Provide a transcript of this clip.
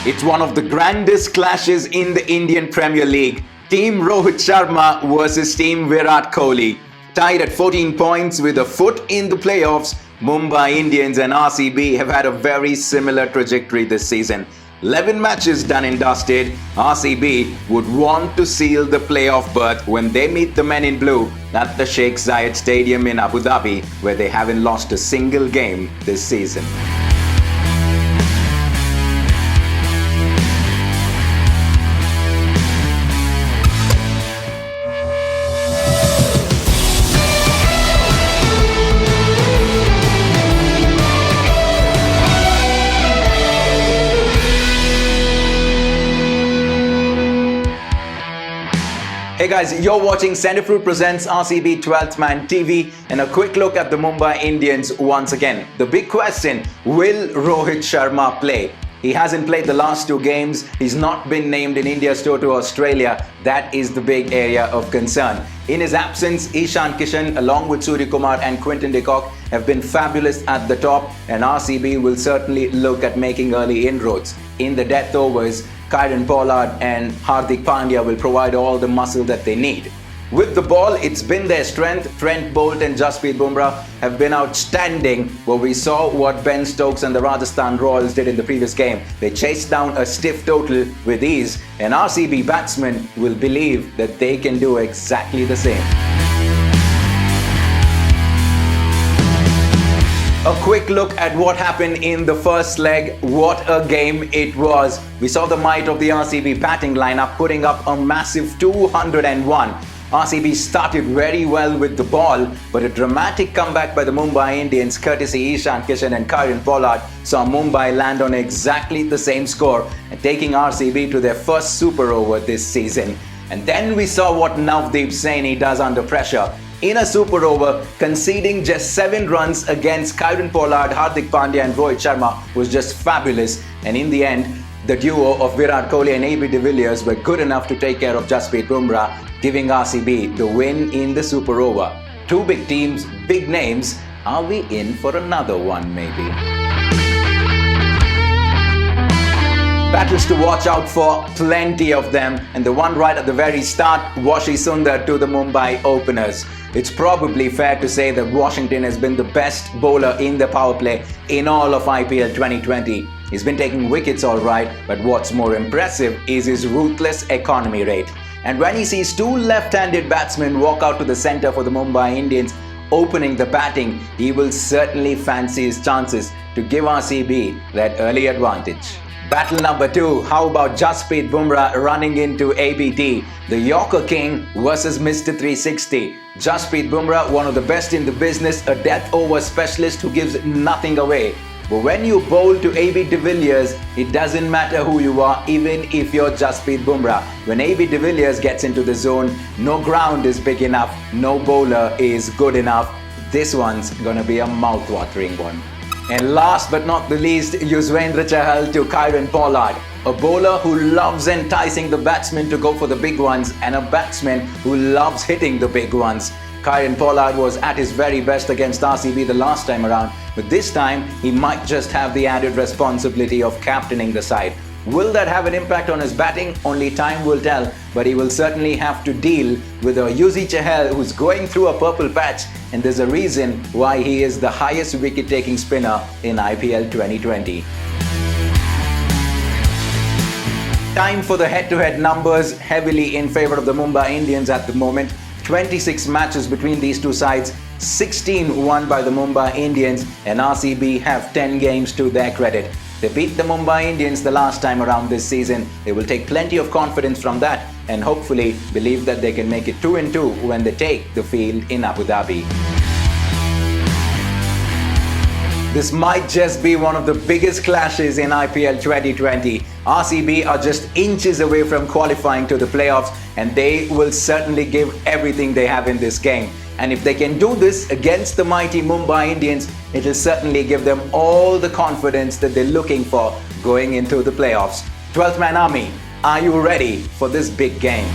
It's one of the grandest clashes in the Indian Premier League. Team Rohit Sharma versus Team Virat Kohli. Tied at 14 points with a foot in the playoffs, Mumbai Indians and RCB have had a very similar trajectory this season. 11 matches done and dusted, RCB would want to seal the playoff berth when they meet the men in blue at the Sheikh Zayed Stadium in Abu Dhabi, where they haven't lost a single game this season. Hey guys, you're watching Centerfruit Presents RCB 12th Man TV, and a quick look at the Mumbai Indians once again. The big question, will Rohit Sharma play? He hasn't played the last two games, he's not been named in India's tour to Australia. That is the big area of concern. In his absence, Ishan Kishan along with Surya Kumar and Quinton de Kock have been fabulous at the top, and RCB will certainly look at making early inroads. In the death overs, Kieron Pollard and Hardik Pandya will provide all the muscle that they need. With the ball, it's been their strength. Trent Bolt and Jasprit Bumrah have been outstanding, but we saw what Ben Stokes and the Rajasthan Royals did in the previous game. They chased down a stiff total with ease, and RCB batsmen will believe that they can do exactly the same. A quick look at what happened in the first leg. What a game it was. We saw the might of the RCB batting lineup putting up a massive 201. RCB started very well with the ball, but a dramatic comeback by the Mumbai Indians, courtesy Ishan Kishan and Kieron Pollard, saw Mumbai land on exactly the same score and taking RCB to their first super over this season. And then we saw what Navdeep Saini does under pressure. In a super over, conceding just 7 runs against Kieron Pollard, Hardik Pandya and Rohit Sharma was just fabulous. And in the end, the duo of Virat Kohli and AB de Villiers were good enough to take care of Jasprit Bumrah, giving RCB the win in the super over. Two big teams, big names. Are we in for another one maybe? Battles to watch out for, plenty of them, and the one right at the very start, Washi Sundar to the Mumbai openers. It's probably fair to say that Washington has been the best bowler in the power play in all of IPL 2020. He's been taking wickets all right, but what's more impressive is his ruthless economy rate. And when he sees two left-handed batsmen walk out to the centre for the Mumbai Indians opening the batting, he will certainly fancy his chances to give RCB that early advantage. Battle number 2, how about Jasprit Bumrah running into ABD, the Yorker King versus Mr. 360. Jasprit Bumrah, one of the best in the business, a death over specialist who gives nothing away. But when you bowl to AB de Villiers, it doesn't matter who you are, even if you're Jasprit Bumrah. When AB de Villiers gets into the zone, no ground is big enough, no bowler is good enough. This one's gonna be a mouth-watering one. And last but not the least, Yuzvendra Chahal to Kieron Pollard. A bowler who loves enticing the batsmen to go for the big ones and a batsman who loves hitting the big ones. Kieron Pollard was at his very best against RCB the last time around, but this time he might just have the added responsibility of captaining the side. Will that have an impact on his batting? Only time will tell, but he will certainly have to deal with a Yuzi Chahal who's going through a purple patch, and there's a reason why he is the highest wicket-taking spinner in IPL 2020. Time for the head-to-head numbers, heavily in favour of the Mumbai Indians at the moment. 26 matches between these two sides, 16 won by the Mumbai Indians, and RCB have 10 games to their credit. They beat the Mumbai Indians the last time around this season. They will take plenty of confidence from that and hopefully believe that they can make it 2-2 when they take the field in Abu Dhabi. This might just be one of the biggest clashes in IPL 2020. RCB are just inches away from qualifying to the playoffs, and they will certainly give everything they have in this game. And if they can do this against the mighty Mumbai Indians, it will certainly give them all the confidence that they're looking for going into the playoffs. 12th Man Army, are you ready for this big game?